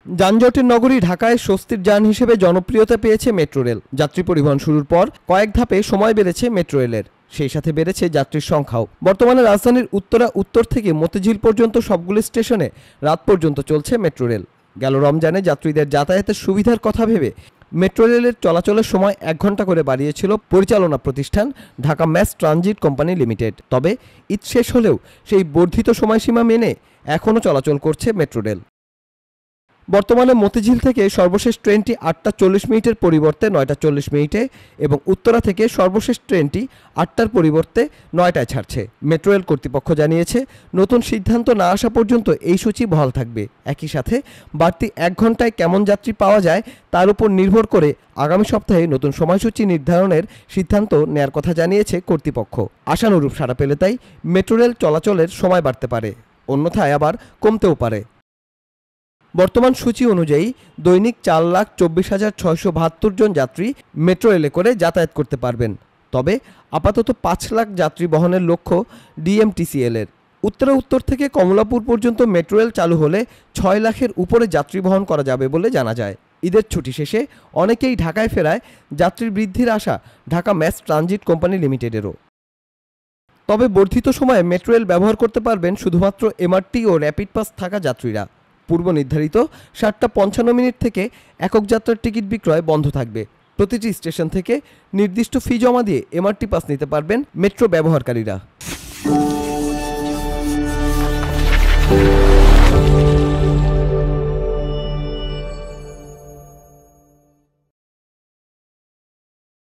যানজটের নগরী ঢাকায় স্বস্তির যান হিসেবে জনপ্রিয়তা পেয়েছে মেট্রো রেল। যাত্রী পরিবহন শুরুর পর কয়েক ধাপে সময় বেড়েছে মেট্রো রেলের, সেই সাথে বেড়েছে যাত্রীর সংখ্যাও। বর্তমানে রাজধানীর উত্তর থেকে মতিঝিল পর্যন্ত সবগুলো স্টেশনে রাত পর্যন্ত চলছে মেট্রো রেল। গেল রমজানে যাত্রীদের যাতায়াতের সুবিধার কথা ভেবে মেট্রো রেলের চলাচলের সময় 1 ঘন্টা করে বাড়িয়েছিল পরিচালনা প্রতিষ্ঠান Dhaka mass transit company limited. তবে ঈদ শেষ হলেও সেই বর্ধিত সময়সীমা মেনে এখনও চলাচল করছে মেট্রো রেল। বর্তমানে মতিঝিল থেকে সর্বশেষ ট্রেনটি 8টা 40 মিনিটের পরিবর্তে 9টা 40 মিনিটে এবং উত্তরা থেকে সর্বশেষ ট্রেনটি 8টার পরিবর্তে 9টায় ছাড়ছে। মেট্রো রেল কর্তৃপক্ষ জানিয়েছে, নতুন সিদ্ধান্ত না আসা পর্যন্ত এই সূচি বহাল থাকবে। একই সাথে বাড়তি 1 ঘন্টায় কেমন যাত্রী পাওয়া যায় তার উপর নির্ভর করে আগামী সপ্তাহে নতুন সময়সূচি নির্ধারণের সিদ্ধান্ত নেয়ার কথা জানিয়েছে কর্তৃপক্ষ। আশানুরূপ সাড়া পেলে তাই মেট্রো রেল চলাচলের সময় বাড়তে পারে, অন্যথায় আবার কমতেও পারে। বর্তমান সূচি অনুযায়ী দৈনিক 4,24,672 জন যাত্রী মেট্রো রেলে করে যাতায়াত করতে পারবেন। তবে আপাতত 5 লাখ যাত্রী বহনের লক্ষ্য ডিএমটিসিএল-এর। উত্তর থেকে কমলাপুর পর্যন্ত মেট্রো রেল চালু হলে 6 লাখের উপরে যাত্রী বহন করা যাবে বলে জানা যায়। ঈদের ছুটি শেষে অনেকেই ঢাকায় ফেরায় যাত্রী বৃদ্ধির আশা ঢাকা ম্যাস ট্রানজিট কোম্পানি লিমিটেডেরও। তবে বর্ধিত সময়ে মেট্রো রেল ব্যবহার করতে পারবেন শুধুমাত্র এমআরটি ও র্যাপিড পাস থাকা যাত্রীরা। পূর্ব নির্ধারিত 7টা 55 মিনিট থেকে একক যাত্রার টিকিট বিক্রয় বন্ধ থাকবে। প্রতিটি স্টেশন থেকে নির্দিষ্ট ফি জমা দিয়ে এমআরটি পাস নিতে পারবেন মেট্রো ব্যবহারকারীরা।